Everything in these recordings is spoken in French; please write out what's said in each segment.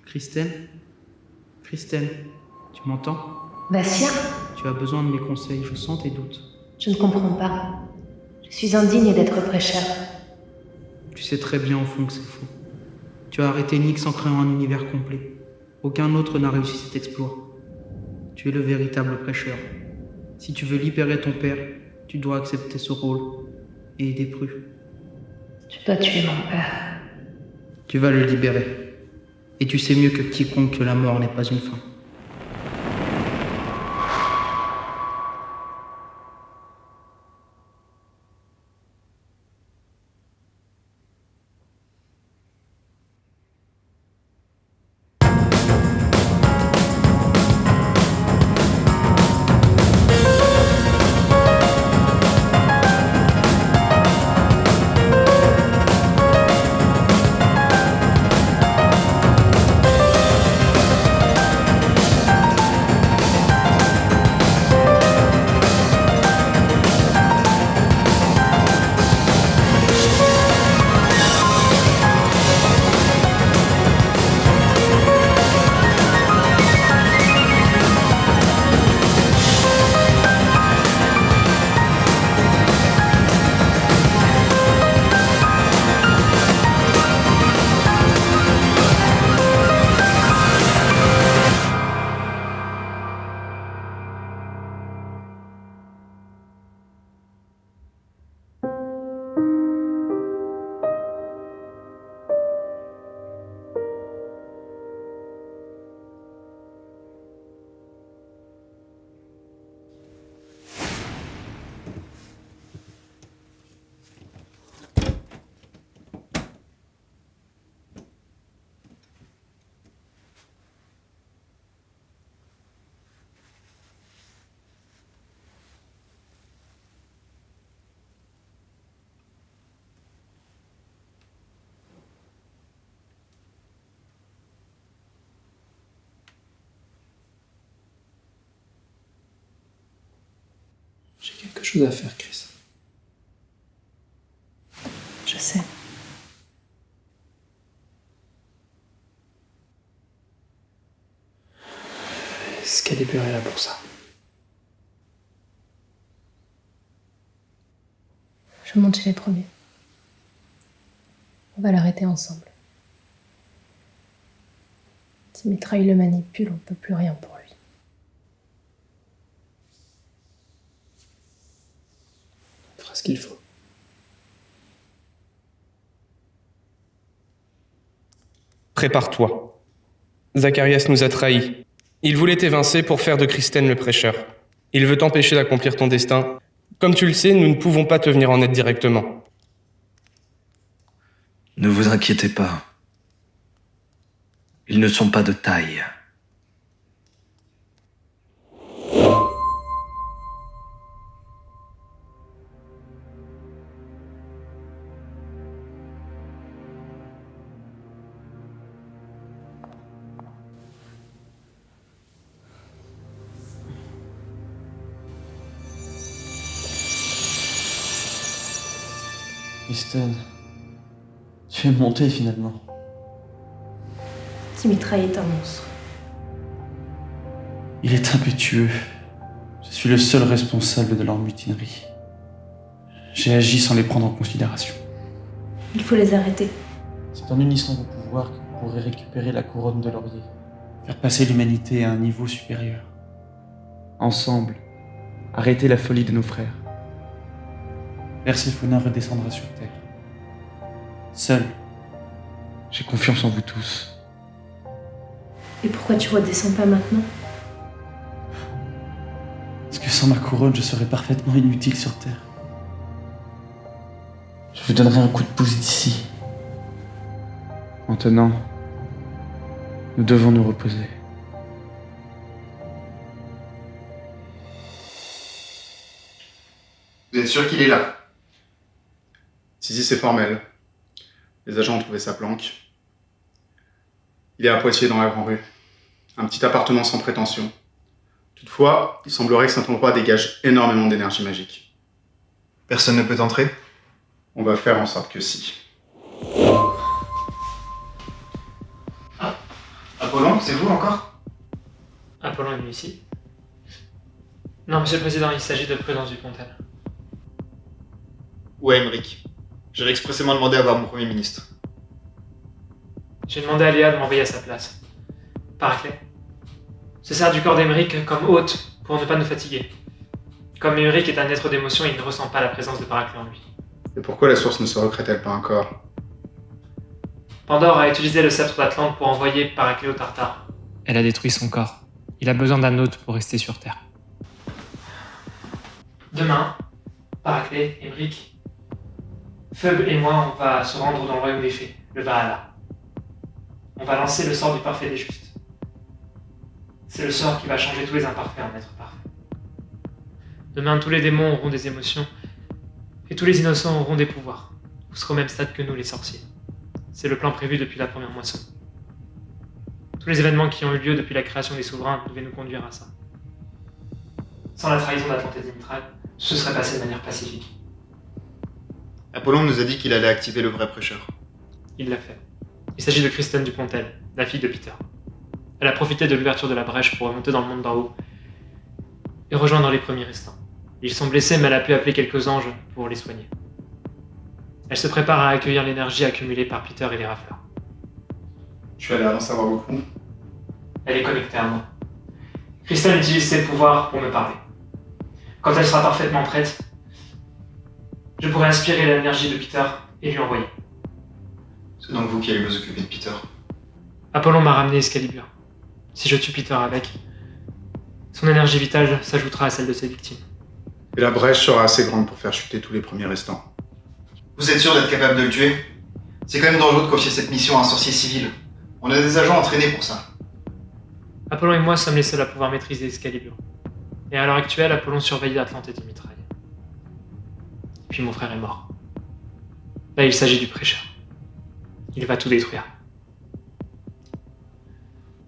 Christelle? Christelle, tu m'entends? Bastien, Tu as besoin de mes conseils, je sens tes doutes. je ne comprends pas. Je suis indigne d'être prêcheur. Tu sais très bien au fond que c'est faux. Tu as arrêté Nyx en créant un univers complet. Aucun autre n'a réussi cet exploit. Tu es le véritable prêcheur. Si tu veux libérer ton père, tu dois accepter ce rôle et aider Pru. Tu dois tuer mon père. Tu vas le libérer. Et tu sais mieux que quiconque que la mort n'est pas une fin. J'ai quelque chose à faire, Chris. Je sais. Excalibur est là pour ça. Je monte chez les premiers. On va l'arrêter ensemble. Si Mitraille le manipule, on ne peut plus rien pour lui. On fera ce qu'il faut. Prépare-toi. Zacharias nous a trahis. Il voulait t'évincer pour faire de Kristen le prêcheur. Il veut t'empêcher d'accomplir ton destin. Comme tu le sais, nous ne pouvons pas te venir en aide directement. Ne vous inquiétez pas. Ils ne sont pas de taille. Kristen, tu es montée finalement. Mitraille est un monstre. Il est impétueux. Je suis le seul responsable de leur mutinerie. J'ai agi sans les prendre en considération. Il faut les arrêter. C'est en unissant vos pouvoirs que vous pourrez récupérer la couronne de laurier. Faire passer l'humanité à un niveau supérieur. Ensemble, arrêter la folie de nos frères. Perséphonin redescendra sur Terre. Seul, j'ai confiance en vous tous. Et pourquoi tu redescends pas maintenant? Parce que sans ma couronne, je serais parfaitement inutile sur Terre. Je vous donnerai un coup de pouce d'ici. Maintenant, nous devons nous reposer. Vous êtes sûr qu'il est là? Si, c'est formel. Les agents ont trouvé sa planque. Il est à Poitiers, dans la Grande Rue. Un petit appartement sans prétention. Toutefois, il semblerait que cet endroit dégage énormément d'énergie magique. Personne ne peut entrer? On va faire en sorte que si. Ah Apollon, c'est vous encore? Apollon est venu ici? Non, Monsieur le Président, il s'agit de Prudence Dupontel. Où est Emmerich? J'ai expressément demandé à voir mon Premier ministre. J'ai demandé à Léa de m'envoyer à sa place. Paraclet se sert du corps d'Emmerich comme hôte pour ne pas nous fatiguer. Comme Emmerich est un être d'émotion, il ne ressent pas la présence de Paraclet en lui. Et pourquoi la source ne se recrée-t-elle pas encore? Pandore a utilisé le sceptre d'Atlante pour envoyer Paraclet au Tartare. Elle a détruit son corps. Il a besoin d'un hôte pour rester sur Terre. Demain, Paraclet, Emmerich, Phoebe et moi, on va se rendre dans le royaume des fées, le Valhalla. On va lancer le sort du parfait des justes. C'est le sort qui va changer tous les imparfaits en êtres parfaits. Demain, tous les démons auront des émotions et tous les innocents auront des pouvoirs. Vous serez au même stade que nous, les sorciers. C'est le plan prévu depuis la première moisson. Tous les événements qui ont eu lieu depuis la création des souverains devaient nous conduire à ça. Sans la trahison d'Atlante et d'Imtral, tout se serait passé de manière pacifique. Apollon nous a dit qu'il allait activer le vrai prêcheur. Il l'a fait. Il s'agit de Kristen Dupontel, la fille de Peter. Elle a profité de l'ouverture de la brèche pour remonter dans le monde d'en haut et rejoindre les premiers restants. Ils sont blessés, mais elle a pu appeler quelques anges pour les soigner. Elle se prépare à accueillir l'énergie accumulée par Peter et les rafleurs. Tu as l'air d'en savoir beaucoup. Elle est connectée à moi. Kristen utilise ses pouvoirs pour me parler. Quand elle sera parfaitement prête, je pourrai inspirer l'énergie de Peter et lui envoyer. C'est donc vous qui allez vous occuper de Peter. Apollon m'a ramené Excalibur. Si je tue Peter avec, son énergie vitale s'ajoutera à celle de ses victimes. Et la brèche sera assez grande pour faire chuter tous les premiers restants. Vous êtes sûr d'être capable de le tuer? C'est quand même dangereux de confier cette mission à un sorcier civil. On a des agents entraînés pour ça. Apollon et moi sommes les seuls à pouvoir maîtriser Excalibur. Et à l'heure actuelle, Apollon surveille l'Atlante et Dimitraille. Puis mon frère est mort. Là, il s'agit du prêcheur. Il va tout détruire.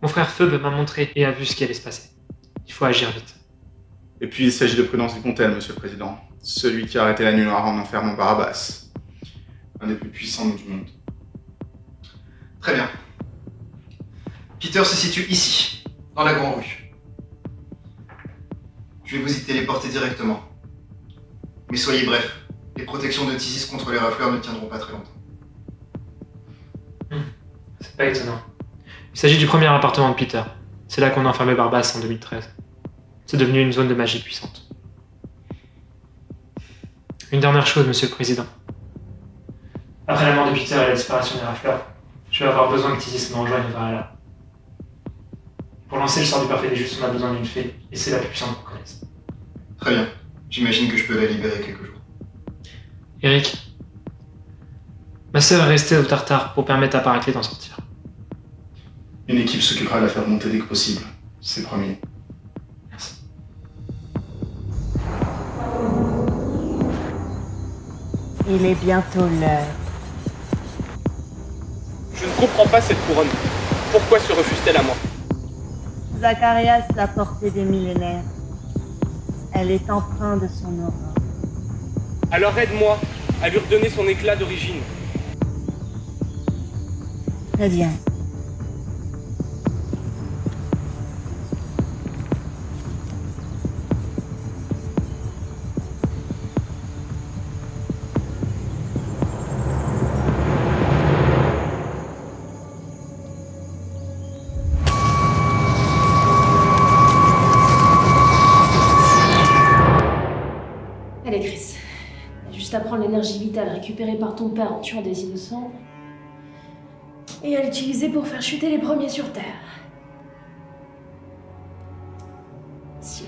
Mon frère Phoebe m'a montré et a vu ce qui allait se passer. Il faut agir vite. Et puis il s'agit de Prudence Dupontel, Monsieur le Président. Celui qui a arrêté la nuit noire en enfermant Barabbas. Un des plus puissants du monde. Très bien. Peter se situe ici, dans la grande rue. Je vais vous y téléporter directement. Mais soyez brefs, les protections de Tisis contre les rafleurs ne tiendront pas très longtemps. C'est pas étonnant. Il s'agit du premier appartement de Peter. C'est là qu'on a enfermé Barbas en 2013. C'est devenu une zone de magie puissante. Une dernière chose, Monsieur le Président. Après la mort de Peter et la disparition des rafleurs, je vais avoir besoin que Tisis me rejoigne au Valhalla. Pour lancer le sort du parfait des justes, on a besoin d'une fée, et c'est la plus puissante qu'on connaisse. Très bien. J'imagine que je peux la libérer quelques jours. Eric, ma sœur est restée au Tartare pour permettre à Paraclet d'en sortir. Une équipe s'occupera de la faire monter dès que possible. C'est promis. Merci. Il est bientôt l'heure. Je ne comprends pas cette couronne. Pourquoi se refuse-t-elle à moi? Zacharias l'a portée des millénaires. Elle est empreinte de son aura. Alors aide-moi à lui redonner son éclat d'origine. Très bien. Allez, Chris. T'as juste à prendre l'énergie vitale récupérée par ton père en tuant des innocents et à l'utiliser pour faire chuter les premiers sur Terre. Si.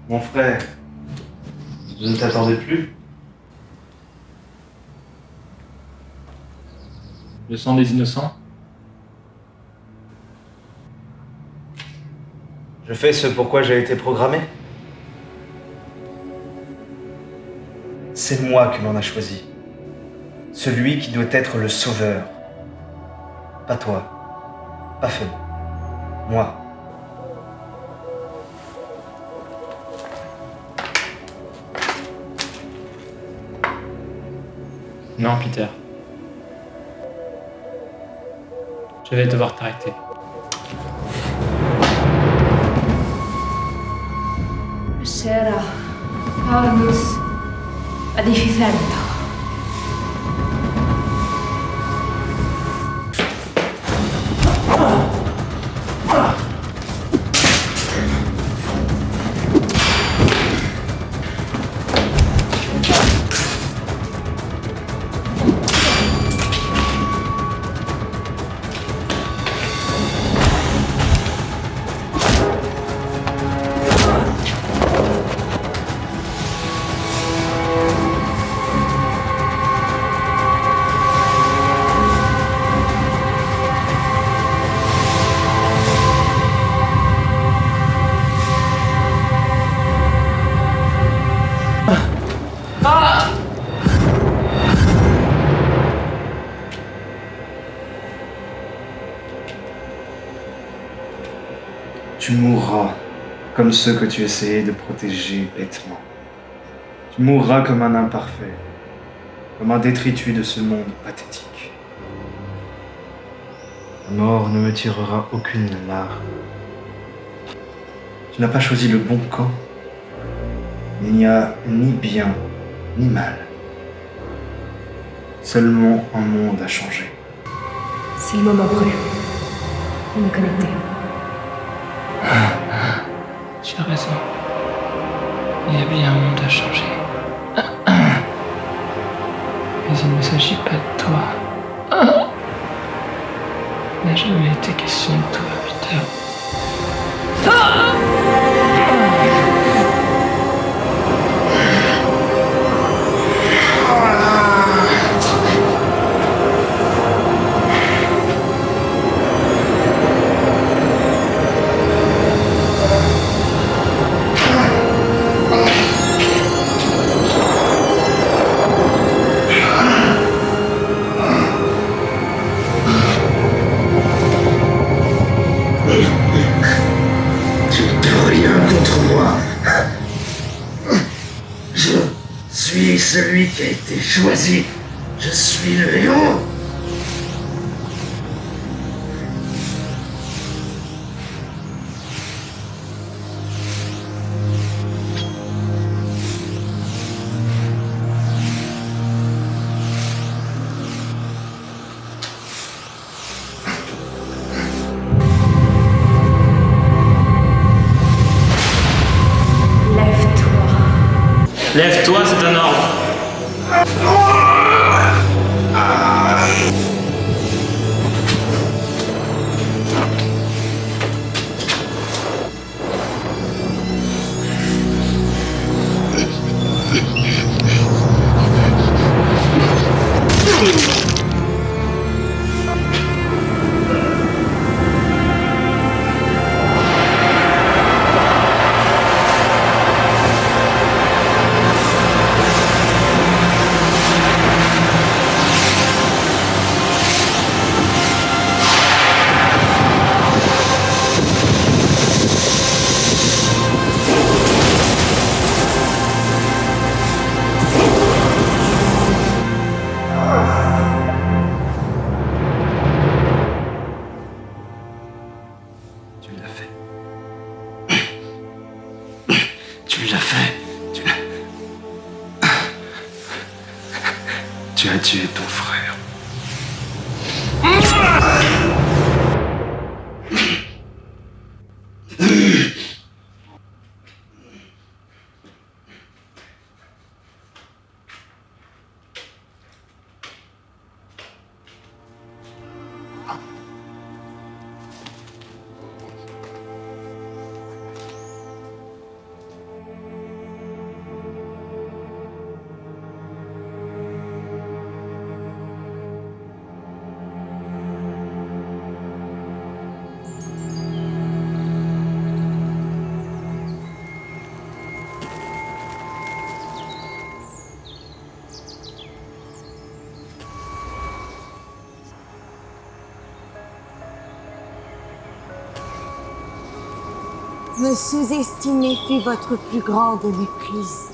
Mon frère, je ne t'attendais plus. Le sang des innocents? Je fais ce pourquoi j'ai été programmé. C'est moi que l'on a choisi. Celui qui doit être le sauveur. Pas toi. Pas Phoebe. Moi. Non, Peter. Je vais devoir t'arrêter. الشارع كارلوس أديفيسانتو. Tu mourras comme ceux que tu essayais de protéger bêtement. Tu mourras comme un imparfait, comme un détritus de ce monde pathétique. La mort ne me tirera aucune larme. Tu n'as pas choisi le bon camp. Il n'y a ni bien ni mal. Seulement un monde à changer. C'est le moment brûle. On est connectés. Tu as raison. Il y a bien un monde à changer. Mais il ne s'agit pas de toi. Il n'a jamais été question de toi, Peter. Tu ne peux rien contre moi. Je suis celui qui a été choisi. Je suis le héros. Lève-toi, c'est un ordre. Tu l'as fait. Tu l'as fait. Tu as tué ton frère. Me sous-estimer fut votre plus grande méprise.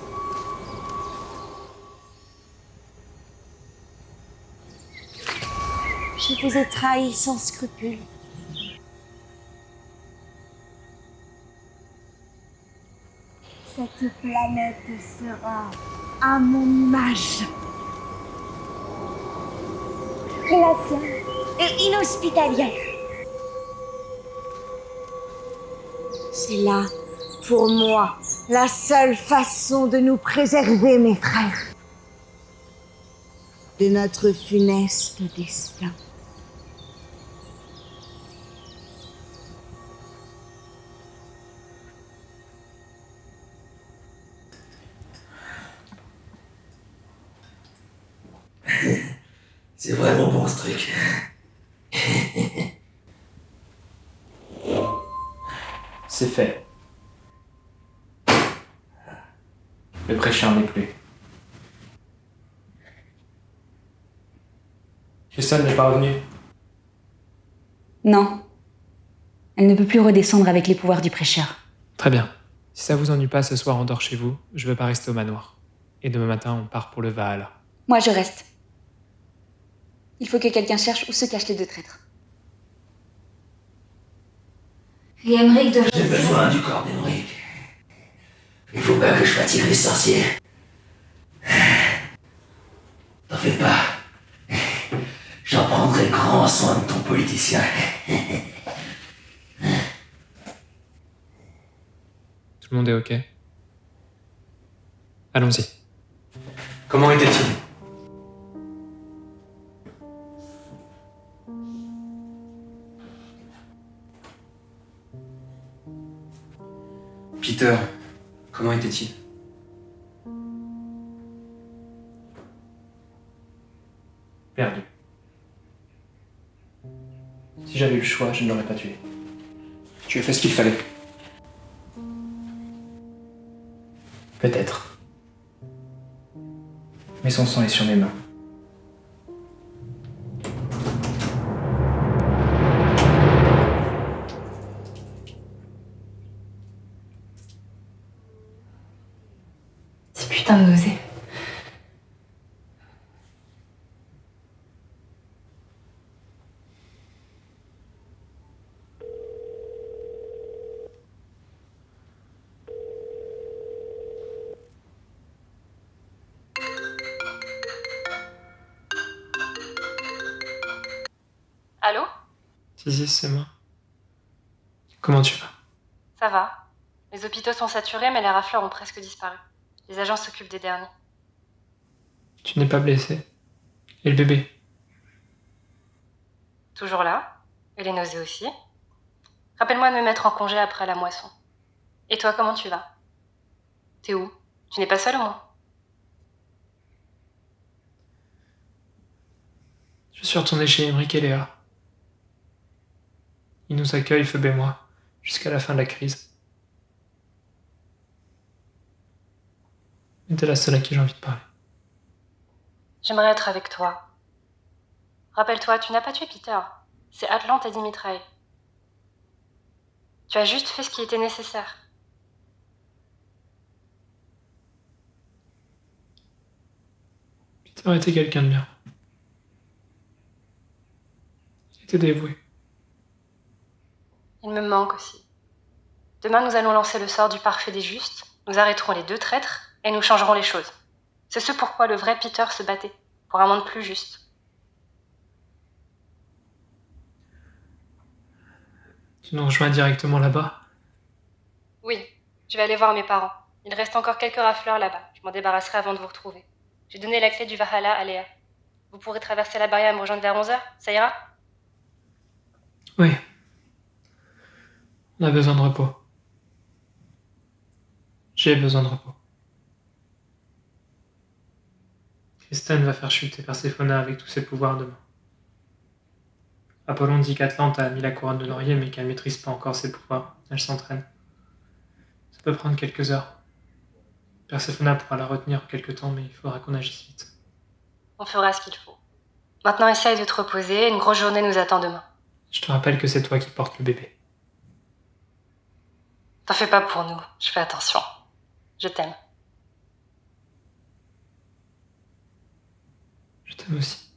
Je vous ai trahi sans scrupule. Cette planète sera à mon image. Glaciale et inhospitalière. C'est là, pour moi, la seule façon de nous préserver, mes frères, de notre funeste destin. C'est vraiment bon ce truc. C'est fait. Le prêcheur n'est plus. Kristen n'est pas revenue. Non. Elle ne peut plus redescendre avec les pouvoirs du prêcheur. Très bien. Si ça vous ennuie pas ce soir, on dort chez vous. Je veux pas rester au manoir. Et demain matin, on part pour le Valhalla. Moi, je reste. Il faut que quelqu'un cherche où se cachent les deux traîtres. Et Emmerich devrait... J'ai besoin du corps d'Emmerich. Il faut pas que je fatigue les sorciers. T'en fais pas. J'en prendrai grand soin de ton politicien. Tout le monde est OK? Allons-y. Comment était-il? Peter, comment était-il? Perdu. Si j'avais eu le choix, je ne l'aurais pas tué. Tu as fait ce qu'il fallait. Peut-être. Mais son sang est sur mes mains. C'est putain de nausée. Allô? Zizi, c'est moi. Comment tu vas? Ça va. Les hôpitaux sont saturés, mais les rafleurs ont presque disparu. Les agents s'occupent des derniers. Tu n'es pas blessé? Et le bébé? Toujours là. Et les nausées aussi. Rappelle-moi de me mettre en congé après la moisson. Et toi, comment tu vas? T'es où? Tu n'es pas seule au moins? Je suis retourné chez Emmerich et Léa. Ils nous accueillent, Phoebe et moi, jusqu'à la fin de la crise. Mais t'es la seule à qui j'ai envie de parler. J'aimerais être avec toi. Rappelle-toi, tu n'as pas tué Peter. C'est Atlante et Dimitraï. Tu as juste fait ce qui était nécessaire. Peter était quelqu'un de bien. Il était dévoué. Il me manque aussi. Demain, nous allons lancer le sort du parfait des justes, nous arrêterons les deux traîtres et nous changerons les choses. C'est ce pourquoi le vrai Peter se battait, pour un monde plus juste. Tu nous rejoins directement là-bas? Oui, je vais aller voir mes parents. Il reste encore quelques rafleurs là-bas. Je m'en débarrasserai avant de vous retrouver. J'ai donné la clé du Valhalla à Léa. Vous pourrez traverser la barrière et me rejoindre vers 11h, ça ira? Oui. On a besoin de repos. J'ai besoin de repos. Kristen va faire chuter Perséphone avec tous ses pouvoirs demain. Apollon dit qu'Atlante a mis la couronne de laurier mais qu'elle maîtrise pas encore ses pouvoirs. Elle s'entraîne. Ça peut prendre quelques heures. Perséphone pourra la retenir quelque temps, mais il faudra qu'on agisse vite. On fera ce qu'il faut. Maintenant, essaye de te reposer. Une grosse journée nous attend demain. Je te rappelle que c'est toi qui portes le bébé. T'en fais pas pour nous, je fais attention. Je t'aime. Je t'aime aussi.